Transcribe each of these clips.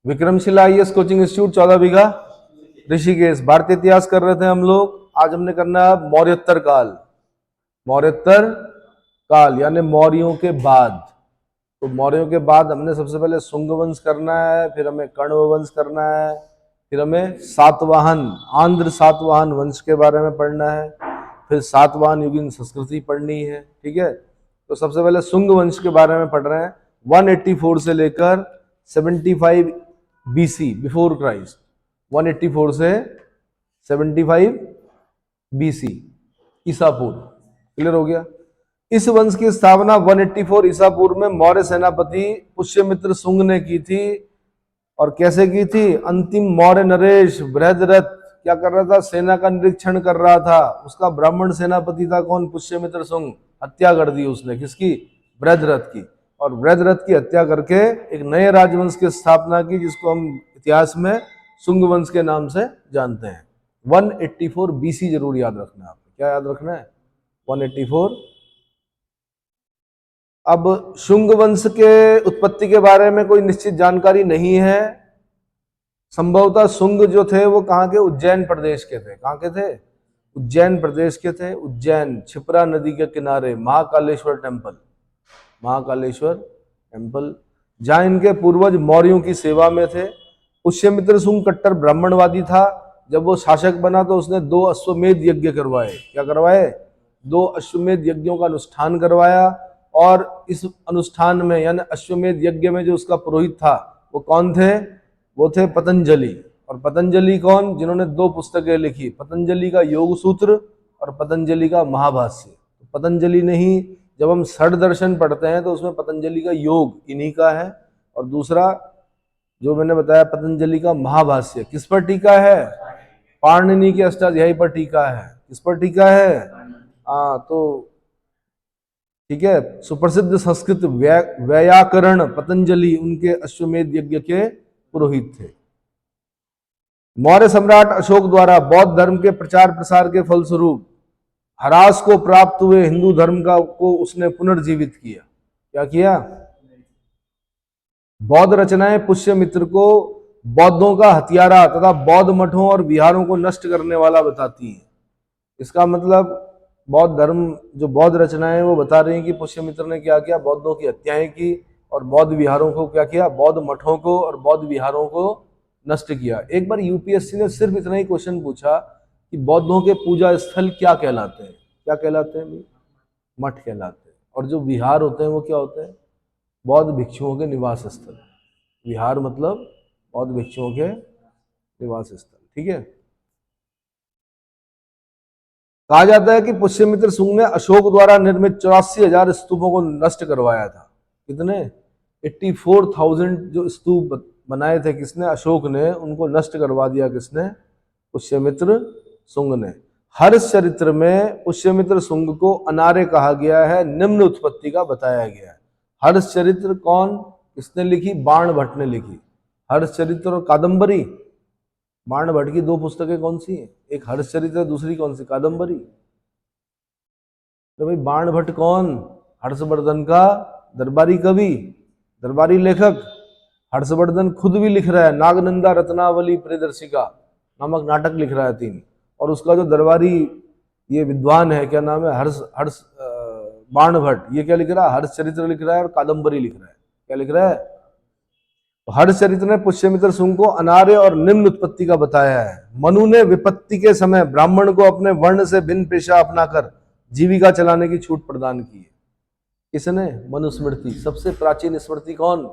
Vikramshila IAS coaching institute 14 बीघा ऋषिकेश। भारतीय इतिहास कर रहे थे हम लोग। आज हमने करना है मौर्योत्तर काल। मौर्योत्तर काल यानी मौर्यों के बाद। तो मौर्यों के बाद हमने सबसे पहले शुंग वंश करना है, फिर हमें कण्व वंश करना है, फिर हमें सातवाहन आंध्र सातवाहन वंश के बारे में पढ़ना है, फिर सातवाहन युगीन संस्कृति पढ़नी है। ठीक है, तो सबसे पहले शुंग वंश के बारे में पढ़ रहे हैं। 184 से लेकर 75 बीसी बिफोर क्राइस्ट, 184 से 75 बीसी ईसा पूर्व। क्लियर हो गया। इस वंश की स्थापना 184 ईसा पूर्व में मौर्य सेनापति पुष्यमित्र शुंग ने की थी। और कैसे की थी? अंतिम मौर्य नरेश बृहद्रथ क्या कर रहा था? सेना का निरीक्षण कर रहा था। उसका ब्राह्मण सेनापति था कौन? पुष्यमित्र शुंग। हत्या कर दी उसने, किसकी? बृहद्रथ की। और बृहद्रथ की हत्या करके एक नए राजवंश की स्थापना की, जिसको हम इतिहास में शुंग वंश के नाम से जानते हैं। 184 बीसी जरूर याद रखना है आपको। क्या याद रखना है? 184। अब शुंग वंश के उत्पत्ति के बारे में कोई निश्चित जानकारी नहीं है। संभवतः शुंग जो थे वो कहाँ के? उज्जैन प्रदेश के थे। कहाँ के थे? उज्जैन प्रदेश के थे। उज्जैन, क्षिप्रा नदी के किनारे महाकालेश्वर टेम्पल, महाकालेश्वर टेम्पल, जहां इनके पूर्वज मौर्यों की सेवा में थे। पुष्यमित्र शुंग कट्टर ब्राह्मणवादी था। जब वो शासक बना तो उसने 2 अश्वमेध यज्ञ करवाए। क्या करवाए? 2 अश्वमेध यज्ञों का अनुष्ठान करवाया। और इस अनुष्ठान में यानी अश्वमेध यज्ञ में जो उसका पुरोहित था वो कौन थे? वो थे पतंजलि। और पतंजलि कौन? जिन्होंने 2 पुस्तकें लिखी, पतंजलि का योग सूत्र और पतंजलि का महाभाष्य। पतंजलि ने ही, जब हम षड दर्शन पढ़ते हैं तो उसमें पतंजलि का योग इन्हीं का है। और दूसरा जो मैंने बताया पतंजलि का महाभाष्य, किस पर टीका है? पाणिनि के अष्टाध्यायी पर टीका है। किस पर टीका है? तो ठीक है, सुप्रसिद्ध संस्कृत व्याकरण पतंजलि उनके अश्वमेध यज्ञ के पुरोहित थे। मौर्य सम्राट अशोक द्वारा बौद्ध धर्म के प्रचार प्रसार के फलस्वरूप ह्रास को प्राप्त हुए हिंदू धर्म का को उसने पुनर्जीवित किया। क्या किया? बौद्ध रचनाएं पुष्यमित्र को बौद्धों का हथियारा तथा बौद्ध मठों और विहारों को नष्ट करने वाला बताती है। इसका मतलब बौद्ध धर्म, जो बौद्ध रचनाएं वो बता रही हैं कि पुष्यमित्र ने क्या किया? बौद्धों की हत्याएं की और बौद्ध विहारों को क्या किया? बौद्ध मठों को और बौद्ध विहारों को नष्ट किया। एक बार यूपीएससी ने सिर्फ इतना ही क्वेश्चन पूछा कि बौद्धों के पूजा स्थल क्या कहलाते हैं? क्या कहलाते हैं भाई? मठ कहलाते हैं। और जो विहार होते हैं वो क्या होते हैं? बौद्ध भिक्षुओं के निवास स्थल। विहार मतलब बौद्ध भिक्षुओं के निवास स्थल। ठीक है। कहा जाता है कि पुष्यमित्र शुंग ने अशोक द्वारा निर्मित 84,000 स्तूपों को नष्ट करवाया था। कितने? 84,000 जो स्तूप बनाए थे किसने? अशोक ने। उनको नष्ट करवा दिया किसने? पुष्यमित्र शुंग ने। हर्ष चरित्र में पुष्यमित्र शुंग को अनार्य कहा गया है, निम्न उत्पत्ति का बताया गया है। हर्ष चरित्र कौन, किसने लिखी? बाण भट्ट ने लिखी। हर्ष चरित्र और कादंबरी, बाण भट्ट की 2 पुस्तकें कौन सी हैं? एक हर्ष चरित्र, दूसरी कौन सी? कादंबरी। तो भाई बाण भट्ट कौन? हर्षवर्धन का दरबारी कवि, दरबारी लेखक। हर्षवर्धन खुद भी लिख रहा है, नागनंदा रत्नावली प्रियदर्शिका नामक नाटक लिख रहा है 3। और उसका जो दरबारी ये विद्वान है, क्या नाम है? हर्ष हर्ष बाण भट्ट, ये क्या लिख रहा है? हर्ष चरित्र लिख रहा है और कादंबरी लिख रहा है। क्या लिख रहा है? तो हर्ष चरित्र ने पुष्यमित्र शुंग को अनार्य और निम्न उत्पत्ति का बताया है। मनु ने विपत्ति के समय ब्राह्मण को अपने वर्ण से भिन्न पेशा अपनाकर जीविका चलाने की छूट प्रदान की है। किसने? मनुस्मृति। सबसे प्राचीन स्मृति कौन?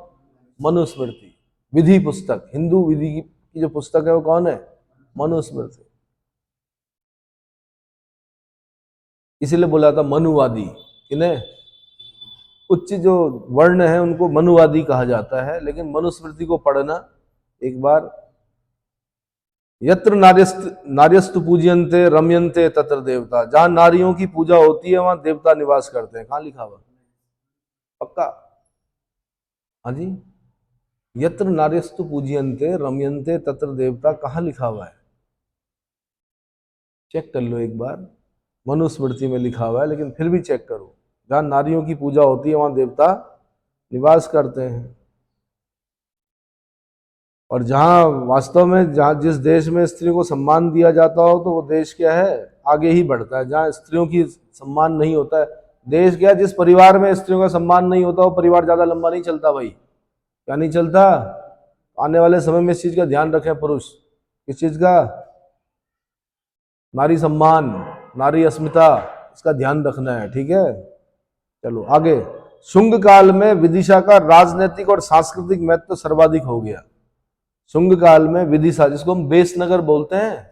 मनुस्मृति। विधि पुस्तक, हिंदू विधि की जो पुस्तक है वो कौन है? मनुस्मृति। इसीलिए बोला था मनुवादी। किन्हें? उच्च जो वर्ण है उनको मनुवादी कहा जाता है। लेकिन मनुस्मृति को पढ़ना एक बार। यत्र नार्यस्तु पूज्यन्ते रम्यन्ते तत्र देवता, जहां नारियों की पूजा होती है वहां देवता निवास करते हैं। कहां लिखा हुआ? पक्का? हाँ जी। यत्र नार्यस्तु पूज्यन्ते रम्यन्ते तत्र देवता, कहां लिखा हुआ है? चेक कर लो एक बार। मनुस्मृति में लिखा हुआ है, लेकिन फिर भी चेक करो। जहां नारियों की पूजा होती है वहां देवता निवास करते हैं। और जहाँ वास्तव में जहाँ जिस देश में स्त्री को सम्मान दिया जाता हो तो वो देश क्या है, आगे ही बढ़ता है। जहाँ स्त्रियों की सम्मान नहीं होता है, देश क्या, जिस परिवार में स्त्रियों का सम्मान नहीं होता वो परिवार ज्यादा लंबा नहीं चलता भाई। क्या नहीं चलता? आने वाले समय में इस चीज का ध्यान रखें पुरुष। किस चीज का? नारी सम्मान, नारी अस्मिता, इसका ध्यान रखना है, ठीक है। चलो आगे। शुंग काल में विदिशा का राजनीतिक और सांस्कृतिक महत्व सर्वाधिक हो गया। शुंग काल में विदिशा, जिसको हम बेसनगर बोलते हैं,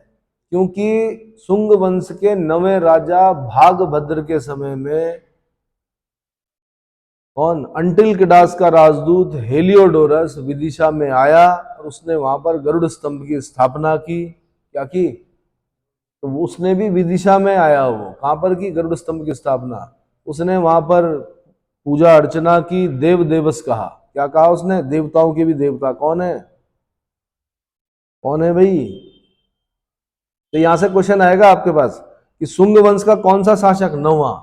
क्योंकि शुंग वंश के 9वें राजा भागभद्र के समय में कौन, अंटिलकिडास का राजदूत हेलियोडोरस विदिशा में आया और उसने वहां पर गरुड़ स्तंभ की स्थापना की। क्या की? तो उसने भी विदिशा में आया, वो कहां पर की गरुड़ स्तंभ की स्थापना? उसने वहां पर पूजा अर्चना की, देव देवस कहा। क्या कहा उसने? देवताओं के भी देवता। कौन है? कौन है भाई? तो यहां से क्वेश्चन आएगा आपके पास कि शुंग वंश का कौन सा शासक? 9वां।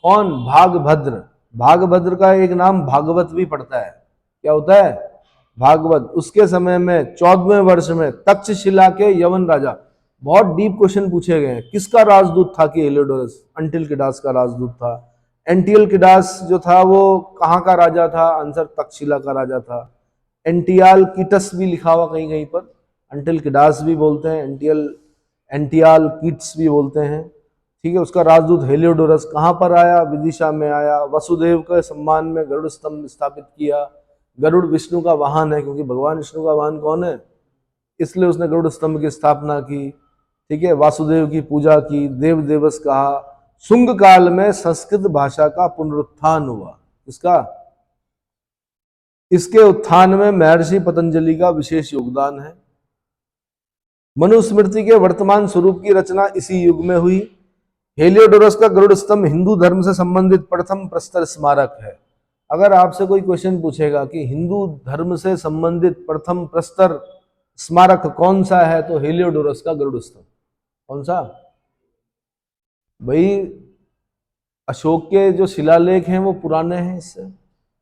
कौन? भागभद्र। भागभद्र का एक नाम भागवत भी पड़ता है। क्या होता है? भागवत। उसके समय में 14वें वर्ष में तक्षशिला के यवन राजा, बहुत डीप क्वेश्चन पूछे गए हैं, किसका राजदूत था कि हेलियोडोरस? अंटिलकिडास का राजदूत था। एंटिलकिडास जो था वो कहाँ का राजा था? आंसर, तक्षशिला का राजा था। एंटियाल कीटस भी लिखा हुआ कहीं कहीं पर, अंटिलकिडास भी बोलते हैं, एंटियाल कीट्स भी बोलते हैं, ठीक है। उसका राजदूत हेलियोडोरस कहाँ पर आया? विदिशा में आया। वसुदेव के सम्मान में गरुड़ स्तंभ स्थापित किया। गरुड़ विष्णु का वाहन है, क्योंकि भगवान विष्णु का वाहन कौन है, इसलिए उसने गरुड़ स्तंभ की स्थापना की, ठीक है। वासुदेव की पूजा की, देव देवस कहा। शुंग काल में संस्कृत भाषा का पुनरुत्थान हुआ। इसका, इसके उत्थान में महर्षि पतंजलि का विशेष योगदान है। मनुस्मृति के वर्तमान स्वरूप की रचना इसी युग में हुई। हेलियोडोरस का गरुड़ स्तंभ हिंदू धर्म से संबंधित प्रथम प्रस्तर स्मारक है। अगर आपसे कोई क्वेश्चन पूछेगा कि हिंदू धर्म से संबंधित प्रथम प्रस्तर स्मारक कौन सा है, तो हेलियोडोरस का गरुड़ स्तंभ। कौन सा भाई? अशोक के जो शिलालेख हैं वो पुराने हैं इससे।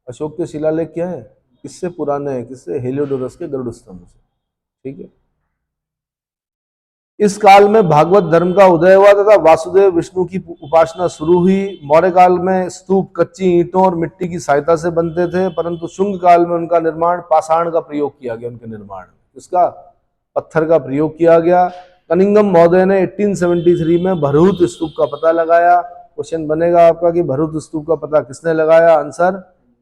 अशोक के शिलालेख क्या है, किससे पुराने हैं? किससे? हेलियोडोरस के गरुड़ स्तंभ से, ठीक है। इस काल में भागवत धर्म का उदय हुआ तथा वासुदेव विष्णु की उपासना शुरू हुई। मौर्य काल में स्तूप कच्ची ईंटों और मिट्टी की सहायता से बनते थे, परंतु शुंग काल में उनका निर्माण पाषाण का प्रयोग किया गया। उनके निर्माण में इसका पत्थर का प्रयोग किया गया। कनिंघम महोदय ने 1873 में भरूच स्तूप का पता लगाया। क्वेश्चन बनेगा आपका कि भरूच स्तूप का पता किसने लगाया? Answer,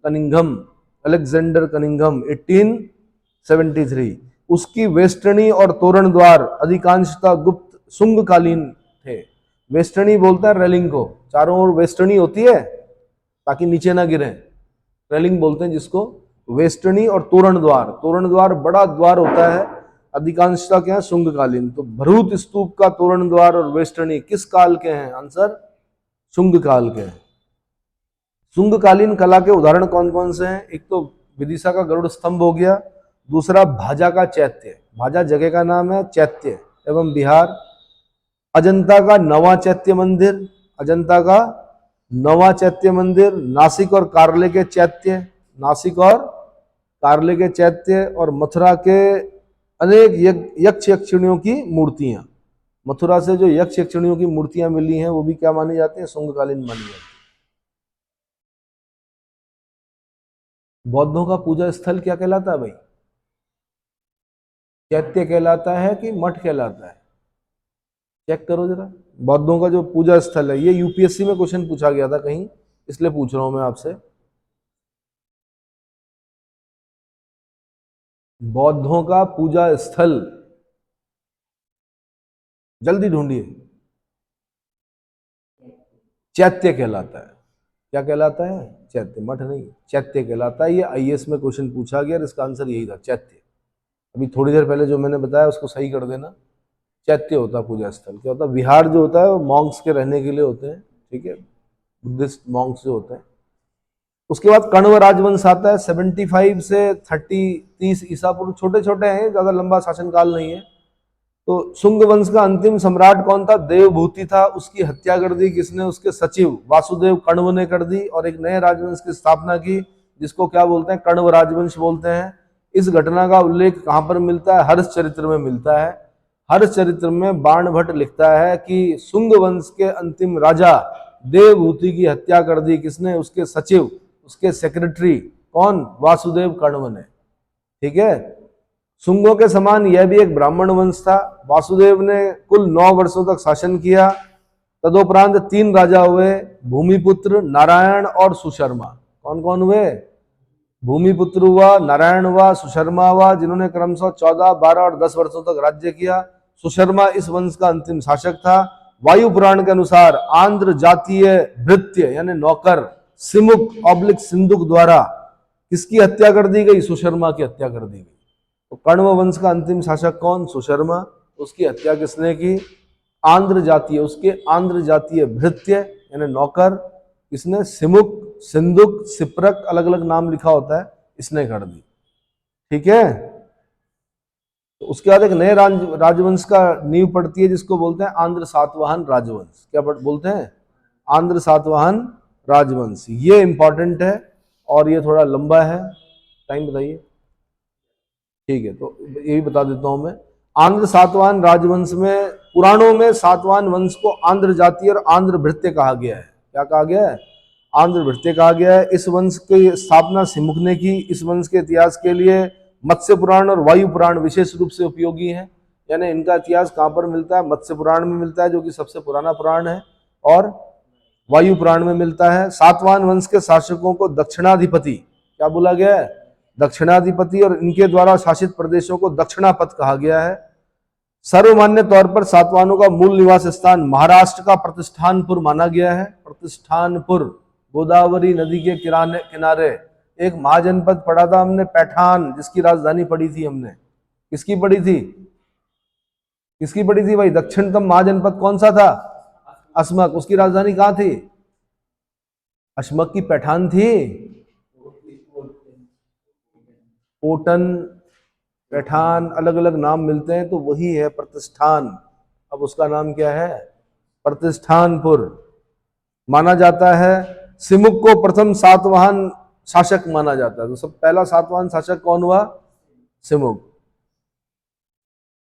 Cunningham, Alexander Cunningham, 1873। उसकी वेस्टर्नी और तोरण द्वार अधिकांशतः गुप्त शुंग कालीन थे। वेस्टर्नी बोलता है रेलिंग को, चारों ओर वेस्टर्नी होती है ताकि नीचे ना गिरे, रेलिंग बोलते हैं जिसको। वेस्टर्नी और तोरण द्वार बड़ा द्वार होता है, अधिकांशतः क्या है? शुंग कालीन। तो भरूच स्तूप का तोरण द्वार और वेस्टर्नी किस काल के हैं? आंसर, शुंग काल के हैं। शुंग कालीन कला के उदाहरण कौन कौन से हैं? एक तो विदिशा का गरुड़ स्तंभ हो गया, दूसरा भाजा का चैत्य, भाजा जगह का नाम है, चैत्य एवं बिहार। अजंता का नवा चैत्य मंदिर, अजंता का नवा चैत्य मंदिर। नासिक और कार्ले के चैत्य, नासिक और कार्ले के चैत्य। और मथुरा के अनेक यक्ष यक्षिणियों की मूर्तियां, मथुरा से जो यक्ष यक्षिणियों की मूर्तियां मिली हैं वो भी क्या मानी जाती है? शुंगकालीन मानी जाती है। बौद्धों का पूजा स्थल क्या कहलाता है भाई? चैत्य कहलाता है कि मठ कहलाता है? चेक करो जरा। बौद्धों का जो पूजा स्थल है, ये यूपीएससी में क्वेश्चन पूछा गया था कहीं, इसलिए पूछ रहा हूं मैं आपसे। बौद्धों का पूजा स्थल, जल्दी ढूंढिए। चैत्य कहलाता है। क्या कहलाता है? चैत्य, मठ नहीं, चैत्य कहलाता है। ये आईएएस में क्वेश्चन पूछा गया और इसका आंसर यही था, चैत्य। अभी थोड़ी देर पहले जो मैंने बताया उसको सही कर देना। चैत्य होता है पूजा स्थल। क्या होता है? विहार जो होता है वो मॉन्क्स के रहने के लिए होते हैं, ठीक है, बुद्धिस्ट मॉन्क्स जो होते हैं। उसके बाद कण्व राजवंश आता है 75 से 30 ईसा पूर्व। छोटे छोटे हैं, ज्यादा लंबा शासनकाल नहीं है। तो शुंग वंश का अंतिम सम्राट कौन था? देवभूति था। उसकी हत्या कर दी किसने? उसके सचिव वासुदेव कण्व ने कर दी और एक नए राजवंश की स्थापना की, जिसको क्या बोलते हैं? कण्व राजवंश बोलते हैं। इस घटना का उल्लेख कहां पर मिलता है? हर्ष चरित्र में मिलता है। हर्ष चरित्र में बाणभट्ट लिखता है कि शुंग वंश के अंतिम राजा देवहूति की हत्या कर दी। किसने? उसके सचिव, उसके सेक्रेटरी, कौन? वासुदेव कण्व ने। ठीक है, शुंगों के समान यह भी एक ब्राह्मण वंश था। वासुदेव ने कुल 9 वर्षों तक शासन किया। तदोपरांत 3 राजा हुए, भूमिपुत्र, नारायण और सुशर्मा। कौन कौन हुए? भूमिपुत्र हुआ, नारायण हुआ, सुशर्मा हुआ, जिन्होंने क्रमशः 14, 12 और 10 वर्षों तक राज्य किया। सुशर्मा इस वंश का अंतिम शासक था। वायु पुराण के अनुसार आंध्र जातीय भृत्य यानी नौकर सिमुक ऑब्लिक सिंधुक द्वारा किसकी हत्या कर दी गई? सुशर्मा की हत्या कर दी गई। तो कण्व वंश का अंतिम शासक कौन? सुशर्मा। उसकी हत्या किसने की? आंध्र जातीय, उसके आंध्र जातीय भृत्य यानी नौकर, इसने सिमुक, सिंधुक, सिप्रक, अलग अलग नाम लिखा होता है, इसने कर दी। ठीक है, तो उसके बाद एक नए राजवंश का नींव पड़ती है जिसको बोलते हैं आंध्र सातवाहन राजवंश। क्या बोलते हैं? आंध्र सातवाहन राजवंश। ये इंपॉर्टेंट है और ये थोड़ा लंबा है। टाइम बताइए। ठीक है, तो यही बता देता हूं मैं। आंध्र सातवाहन राजवंश में, पुराणों में सातवाहन वंश को आंध्र जातीय और आंध्र भृत्य कहा गया है। क्या कहा गया है? आंध्र भृत्य कहा गया है। इस वंश की स्थापना सिमुक ने की। इस वंश के इतिहास के लिए मत्स्य पुराण और वायु पुराण विशेष रूप से उपयोगी हैं। यानी इनका इतिहास कहां पर मिलता है? मत्स्य पुराण में मिलता है, जो कि सबसे पुराना पुराण है, और वायु पुराण में मिलता है। सातवाहन वंश के शासकों को दक्षिणाधिपति क्या बोला गया है? दक्षिणाधिपति, और इनके द्वारा शासित प्रदेशों को दक्षिणापथ कहा गया है। सर्वमान्य तौर पर सातवाहनों का मूल निवास स्थान महाराष्ट्र का प्रतिष्ठानपुर माना गया है। प्रतिष्ठानपुर, गोदावरी नदी के किनारे एक महाजनपद पढ़ा था हमने, पैठान, जिसकी राजधानी पढ़ी थी हमने। किसकी पढ़ी थी? किसकी पढ़ी थी भाई? दक्षिणतम महाजनपद कौन सा था? अस्मक। उसकी राजधानी कहां थी? अस्मक की पैठान थी। कोटन, पैठान, अलग अलग नाम मिलते हैं, तो वही है प्रतिष्ठान। अब उसका नाम क्या है? प्रतिष्ठानपुर माना जाता है। सिमुक को प्रथम सातवाहन शासक माना जाता है। तो सब पहला सातवाहन शासक कौन हुआ? सिमुक।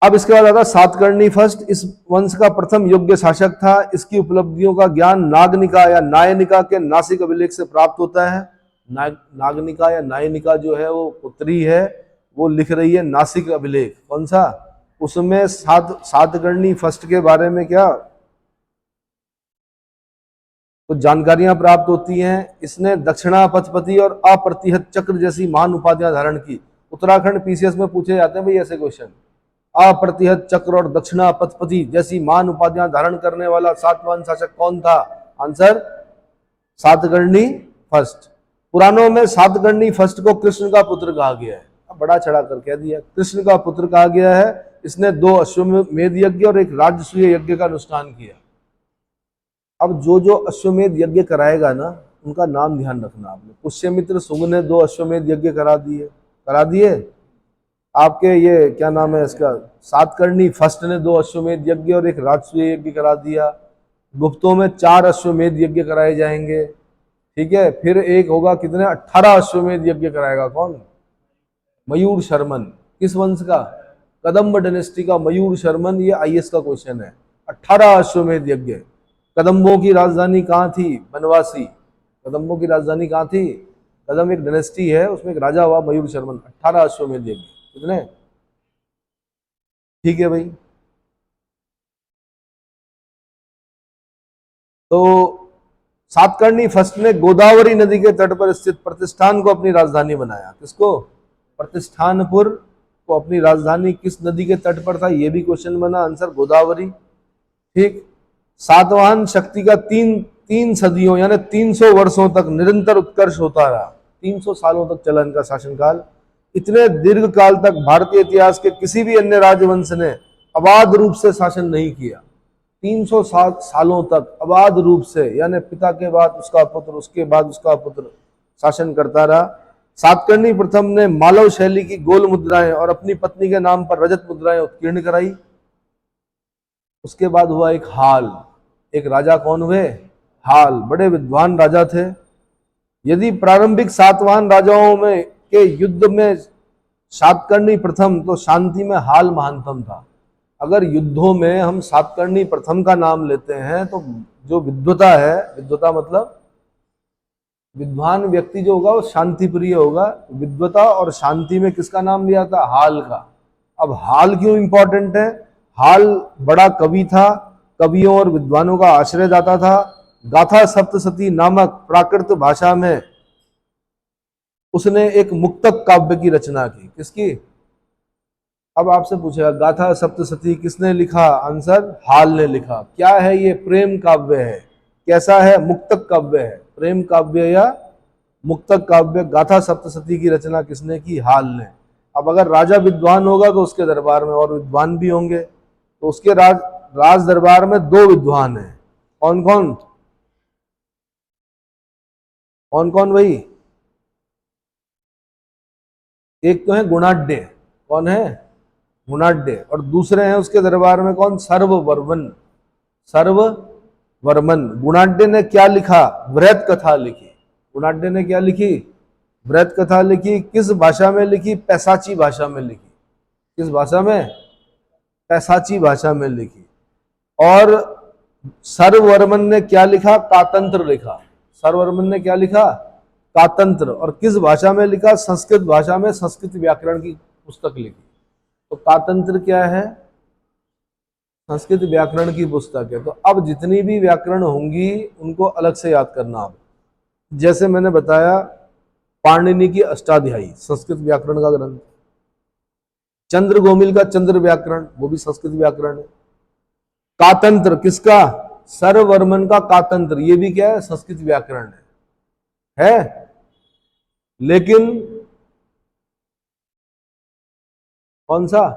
अब इसके बाद आता सातकर्णी फर्स्ट। इस वंश का प्रथम योग्य शासक था। इसकी उपलब्धियों का ज्ञान नागनिका या नायनिका के नासिक अभिलेख से प्राप्त होता है। नागनिका या नायनिका जो है वो पुत्री है, वो लिख रही है नासिक अभिलेख। कौन सा? उसमें सातकर्णी फर्स्ट के बारे में क्या कुछ जानकारियां प्राप्त होती हैं। इसने दक्षिणापथपति और अप्रतिहत चक्र जैसी महान उपाधियां धारण की। उत्तराखंड पीसीएस में पूछे जाते हैं भाई ऐसे क्वेश्चन। अप्रतिहत चक्र और दक्षिणापथपति जैसी महान उपाधियां धारण करने वाला सातवाहन शासक कौन था? Answer Satakarni first. पुराणों में सातकर्णी फर्स्ट को कृष्ण का पुत्र कहा गया है। अब बड़ा चढ़ा कर कह दिया, कृष्ण का पुत्र कहा गया है। इसने 2 अश्वमेध यज्ञ और 1 राजसूय यज्ञ का अनुष्ठान किया। अब जो जो अश्वमेध यज्ञ कराएगा ना, उनका नाम ध्यान रखना आपने। पुष्यमित्र शुंग ने 2 अश्वमेध यज्ञ करा दिए। आपके ये क्या नाम है इसका, सातकर्णी फर्स्ट ने 2 अश्वमेध यज्ञ और 1 राजसूय यज्ञ करा दिया। गुप्तों में 4 अश्वमेध यज्ञ कराए जाएंगे। ठीक है, फिर एक होगा कितने, 18 अश्वमेध यज्ञ कराएगा। कौन? मयूर शर्मन। किस वंश का? कदम्ब डायनेस्टी का मयूर शर्मन। ये आईएएस का क्वेश्चन है। 18 अश्वमेध यज्ञ। कदम्बों की राजधानी कहाँ थी? बनवासी। कदम्बों की राजधानी कहाँ थी? कदम्ब एक डायनेस्टी है, उसमें एक राजा हुआ मयूर शर्मन। 18 अश्वमेध यज्ञ। कितने? ठीक है भाई। तो सातकर्णी फर्स्ट ने गोदावरी नदी के तट पर स्थित प्रतिष्ठान को अपनी राजधानी बनाया। किसको? प्रतिष्ठानपुर को अपनी राजधानी। किस नदी के तट पर था? यह भी क्वेश्चन बना। आंसर गोदावरी। ठीक। सातवाहन शक्ति का तीन सदियों यानी 300 वर्षों तक निरंतर उत्कर्ष होता रहा। 300 सालों तक चला इनका शासनकाल। इतने दीर्घ काल तक भारतीय इतिहास के किसी भी अन्य राजवंश ने अबाध रूप से शासन नहीं किया। 300 सालों तक अबाध रूप से, यानी पिता के बाद उसका पुत्र, उसके बाद उसका पुत्र शासन करता रहा। सातकर्णी प्रथम ने मालव शैली की गोल मुद्राएं और अपनी पत्नी के नाम पर रजत मुद्राएं उत्कीर्ण कराई। उसके बाद हुआ एक हाल। एक राजा कौन हुए? हाल। बड़े विद्वान राजा थे। यदि प्रारंभिक सातवाहन राजाओं में के युद्ध में सातकर्णी प्रथम तो शांति में हाल महानतम था। अगर युद्धों में हम सातकर्णी प्रथम का नाम लेते हैं तो जो विद्वता है, विद्वता मतलब विद्वान व्यक्ति जो होगा वो शांति प्रिय होगा। विद्वता और शांति में किसका नाम लिया था? हाल का। अब हाल क्यों इंपॉर्टेंट है? हाल बड़ा कवि था, कवियों और विद्वानों का आश्रयदाता था। गाथा सप्तशती नामक प्राकृत भाषा में उसने एक मुक्तक काव्य की रचना की। किसकी? अब आपसे पूछेगा गाथा सप्तशती किसने लिखा? आंसर, हाल ने लिखा। क्या है ये? प्रेम काव्य है। कैसा है? मुक्तक काव्य है। प्रेम काव्य या मुक्तक काव्य। गाथा सप्तशती की रचना किसने की? हाल ने। अब अगर राजा विद्वान होगा तो उसके दरबार में और विद्वान भी होंगे, तो उसके राज दरबार में दो विद्वान हैं। कौन कौन? कौन कौन भाई? एक तो है गुणाढ्य। कौन है? गुणाढ्य। और दूसरे हैं उसके दरबार में कौन? सर्ववर्मन। सर्ववर्मन। गुणाढ्य ने क्या लिखा? वृहत कथा लिखी। गुणाढ्य ने क्या लिखी? वृहत कथा लिखी। किस भाषा में लिखी? पैसाची भाषा में लिखी। किस भाषा में? पैसाची भाषा में लिखी। और सर्ववर्मन ने क्या लिखा? कातंत्र लिखा। सर्ववर्मन ने क्या लिखा? कातंत्र। और किस भाषा में लिखा? संस्कृत भाषा में संस्कृत व्याकरण की पुस्तक लिखी। तो कातंत्र क्या है? संस्कृत व्याकरण की पुस्तक है। तो अब जितनी भी व्याकरण होंगी उनको अलग से याद करना। आप जैसे मैंने बताया पाणिनि की अष्टाध्यायी संस्कृत व्याकरण का ग्रंथ, चंद्र गोमिल का चंद्र व्याकरण वो भी संस्कृत व्याकरण है। कातंत्र किसका? सर्ववर्मन का कातंत्र, ये भी क्या है? संस्कृत व्याकरण है। लेकिन कौन सा?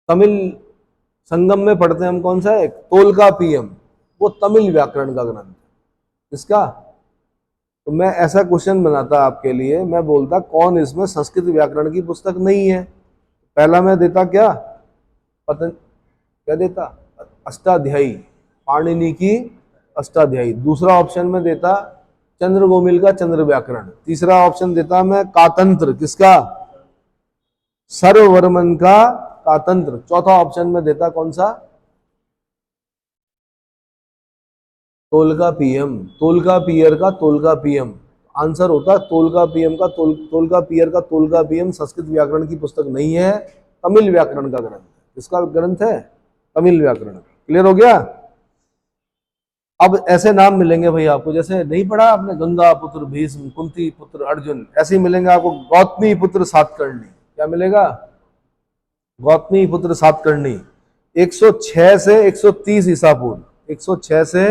तमिल संगम में पढ़ते हैं हम, कौन सा है? तोलकापियम, वो तमिल व्याकरण का ग्रंथ। इसका तो मैं ऐसा क्वेश्चन बनाता आपके लिए, मैं बोलता कौन इसमें संस्कृत व्याकरण की पुस्तक नहीं है। पहला मैं देता क्या? क्या देता? अष्टाध्यायी, पाणिनि की अष्टाध्यायी। दूसरा ऑप्शन में देता चंद्र गोमिल का चंद्र व्याकरण। तीसरा ऑप्शन देता मैं कातंत्र। किसका? सर्ववर्मन का कातंत्र। चौथा ऑप्शन में देता कौन सा? तोलकापियम। तोलकापियर का तोलकापियम। आंसर होता तोलकापियम का तोलकापियर का तोलकापियम संस्कृत व्याकरण की पुस्तक नहीं है, तमिल व्याकरण का ग्रंथ है। इसका ग्रंथ है तमिल व्याकरण। क्लियर हो गया? अब ऐसे नाम मिलेंगे भाई आपको, जैसे नहीं पढ़ा आपने गंगा पुत्र भीष्म, कुंती पुत्र अर्जुन, ऐसे ही मिलेंगे आपको गौतमी पुत्र सातकर्णी। क्या मिलेगा? गौतमी पुत्र सातकर्णी। 106 से 130 ईसा पूर्व। 106 से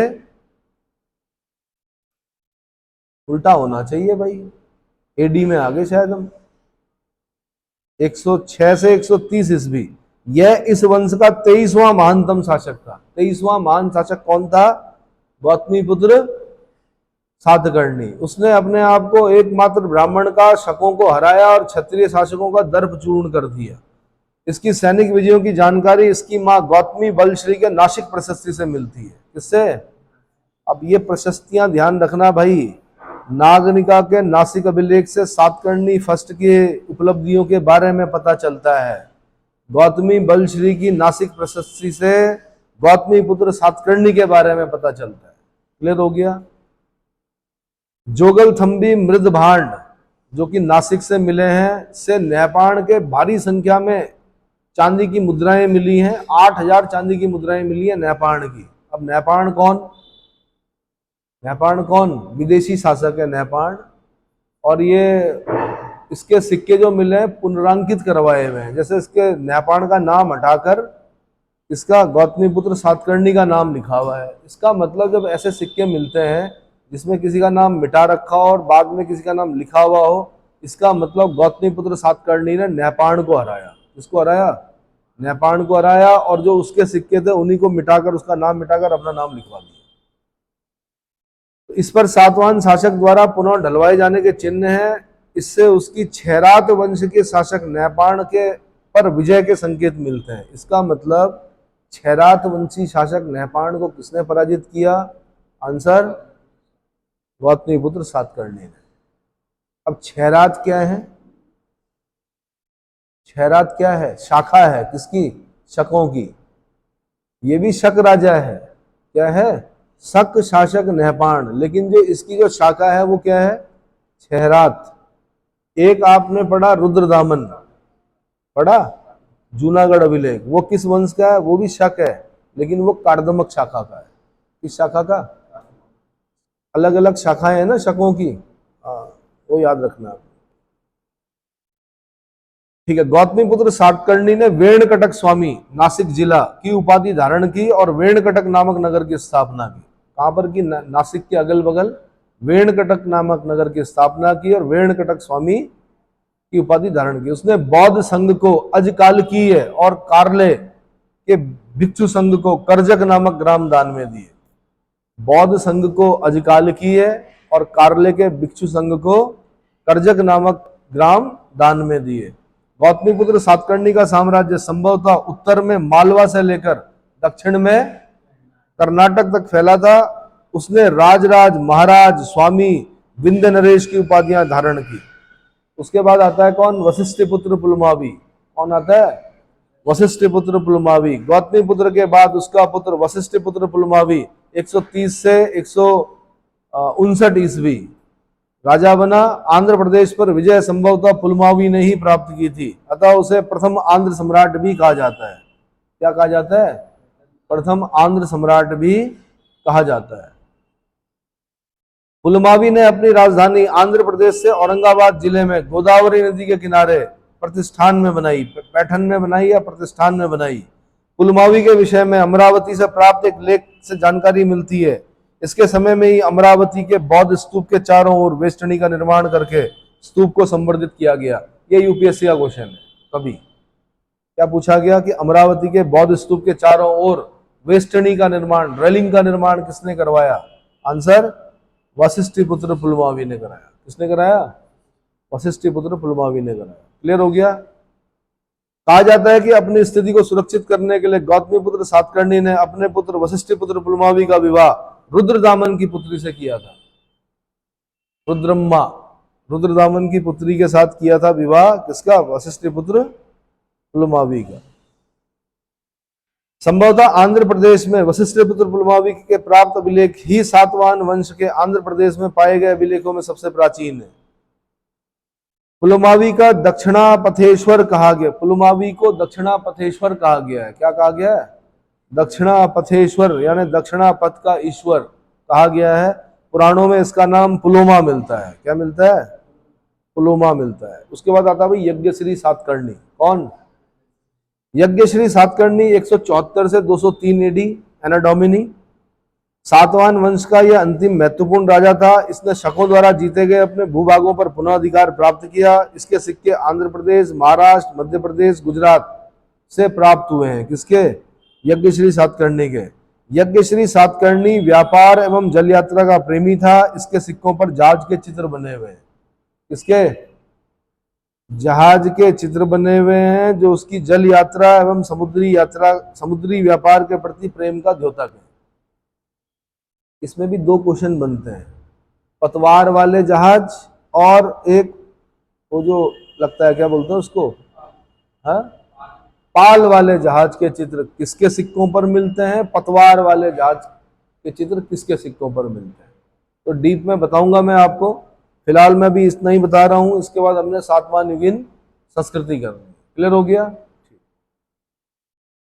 उल्टा होना चाहिए भाई, एडी में आगे शायद हम। 106 से 130 ईस्वी। यह इस वंश का 23वां महानतम शासक था। 23वां महान शासक कौन था? गौतमी पुत्र सातकर्णी। उसने अपने आप को एकमात्र ब्राह्मण का शकों को हराया और क्षत्रिय शासकों का दर्प चूर्ण कर दिया। इसकी सैनिक विजयों की जानकारी इसकी मां गौतमी बलश्री के नासिक प्रशस्ति से मिलती है। किससे? अब ये प्रशस्तियां ध्यान रखना भाई। नागरिका के नासिक अभिलेख से सातकर्णी फर्स्ट के उपलब्धियों के बारे में पता चलता है। गौतमी बलश्री की नासिक प्रशस्ति से गौतमी पुत्र सातकर्णी के बारे में पता चलता है। क्लियर हो गया? जोगल थंबी मृद भांड जो कि नासिक से मिले हैं, से नेपाल के भारी संख्या में चांदी की मुद्राएं मिली हैं। 8000 चांदी की मुद्राएं मिली है नेपाल की। अब नेपाल कौन? नेपाल कौन? विदेशी शासक है नेपाल। और ये इसके सिक्के जो मिले हैं पुनरांकित करवाए हुए हैं। जैसे इसके नेपाल का नाम हटाकर इसका गौतमी पुत्र सातकर्णी का नाम लिखा हुआ है। इसका मतलब जब ऐसे सिक्के मिलते हैं जिसमें किसी का नाम मिटा रखा हो और बाद में किसी का नाम लिखा हुआ हो, इसका मतलब गौतमी पुत्र सातकर्णी ने नेपाल को हराया। किसको हराया? नेपाल को हराया। और जो उसके सिक्के थे उन्हीं को मिटाकर, उसका नाम मिटाकर अपना नाम लिखवा दिया। इस पर सातवाहन शासक द्वारा पुनः ढलवाए जाने के चिन्ह हैं। इससे उसकी छैरात वंश के शासक नेपाल के पर विजय के संकेत मिलते हैं। इसका मतलब छैरात वंशी शासक नेपाल को किसने पराजित किया? आंसर, गौतमी पुत्र सातकर्णी ने। अब क्षयरात क्या है? क्षयरात क्या है? शाखा है किसकी? शकों की। ये भी शक राजा है। क्या है? शक शासक नहपाण। लेकिन जो इसकी जो शाखा है वो क्या है? क्षयरात। एक आपने पढ़ा रुद्रदामन, पढ़ा जूनागढ़ अभिलेख, वो किस वंश का है? वो भी शक है, लेकिन वो कार्दमक शाखा का है। किस शाखा का? अलग अलग शाखाएं हैं ना शकों की, हाँ, वो याद रखना। ठीक है। गौतमी पुत्र सातकर्णी ने वेणकटक स्वामी नासिक जिला की उपाधि धारण की और वेणकटक नामक नगर की स्थापना की। कहां पर की? नासिक के अगल बगल वेणकटक नामक नगर की स्थापना की और वेणकटक स्वामी की उपाधि धारण की। उसने बौद्ध संघ को अजकालकीय और कार्ले के भिक्षु संघ को करजक नामक ग्राम दान में दिए। बौद्ध संघ को अजकालकीय और कार्ले के भिक्षु संघ को करजक नामक ग्राम दान में दिए। गौतमीपुत्र सातकर्णी का साम्राज्य संभवतः उत्तर में मालवा से लेकर दक्षिण में कर्नाटक तक फैला था। उसने राजराज, महाराज, स्वामी, विंध्य नरेश की उपाधियां धारण की। उसके बाद आता है कौन? वशिष्ठ पुत्र पुलमावी। कौन आता है? वशिष्ठ पुत्र पुलमावी। गौतमी पुत्र के बाद उसका पुत्र वशिष्ठ पुत्र पुलमावी 130 से 159 ईस्वी राजा बना। आंध्र प्रदेश पर विजय संभवतः पुलमावी ने ही प्राप्त की थी, अतः उसे प्रथम आंध्र सम्राट भी कहा जाता है। क्या कहा जाता है? प्रथम आंध्र सम्राट भी कहा जाता है। पुलमावी ने अपनी राजधानी आंध्र प्रदेश से औरंगाबाद जिले में गोदावरी नदी के किनारे प्रतिष्ठान में बनाई। पैठन में बनाई या प्रतिष्ठान में बनाई। पुलमावी के विषय में अमरावती से प्राप्त एक लेख से जानकारी मिलती है। इसके समय में ही अमरावती के बौद्ध स्तूप के चारों ओर वेष्टनी का निर्माण करके स्तूप को संवर्धित किया गया। ये यूपीएससी का क्वेश्चन है। कभी क्या पूछा गया कि अमरावती के बौद्ध स्तूप के चारों ओर वेष्टनी का निर्माण, रेलिंग का निर्माण किसने करवाया? आंसर वशिष्ठ पुत्र पुलमावी ने कराया। किसने कराया? वशिष्ठ पुत्र पुलमावी ने कराया। क्लियर हो गया? कहा जाता है कि अपनी स्थिति को सुरक्षित करने के लिए गौतमी पुत्र सातकर्णी ने अपने पुत्र वशिष्ठ पुत्र पुलमावी का विवाह रुद्रदामन की पुत्री से किया था। रुद्रम्मा, रुद्रदामन की पुत्री के साथ किया था विवाह। किसका? वशिष्ठ पुत्र पुलमावी का। संभवतः आंध्र प्रदेश में वशिष्ठ पुत्र पुलमावी के प्राप्त अभिलेख ही सातवाहन वंश के आंध्र प्रदेश में पाए गए अभिलेखों में सबसे प्राचीन है। पुलमावी का दक्षिणापथेश्वर कहा गया। पुलमावी को दक्षिणापथेश्वर कहा गया है। क्या कहा गया है? दक्षिणापथेश्वर, यानी दक्षिणापथ का ईश्वर कहा गया है। पुराणों में इसका नाम पुलोमा मिलता है। क्या मिलता है? पुलोमा मिलता है। उसके बाद आता है भाई यज्ञश्री सातकर्णी। कौन? यज्ञश्री सातकर्णी 174 से 203 एडी एना डोमिनी। सातवाहन वंश का यह अंतिम महत्वपूर्ण राजा था। इसने शकों द्वारा जीते गए अपने भूभागों पर पुनः अधिकार प्राप्त किया। इसके सिक्के आंध्र प्रदेश, महाराष्ट्र, मध्य प्रदेश, गुजरात से प्राप्त हुए हैं। किसके? यज्ञश्री सातकर्णी के। यज्ञश्री सातकर्णी व्यापार एवं जल यात्रा का प्रेमी था। इसके सिक्कों पर जहाज के चित्र बने हुए हैं। किसके? जहाज के चित्र बने हुए हैं, जो उसकी जल यात्रा एवं समुद्री यात्रा, समुद्री व्यापार के प्रति प्रेम का द्योतक है। इसमें भी दो क्वेश्चन बनते हैं, पतवार वाले जहाज और एक वो जो लगता है क्या बोलते हैं उसको, हाँ, पाल वाले जहाज के चित्र किसके सिक्कों पर मिलते हैं? पतवार वाले जहाज के चित्र किसके सिक्कों पर मिलते हैं? तो डीप में बताऊंगा मैं आपको। फिलहाल मैं भी इतना ही बता रहा हूं। इसके बाद हमने सातवां युगीन संस्कृति करनी। क्लियर हो गया?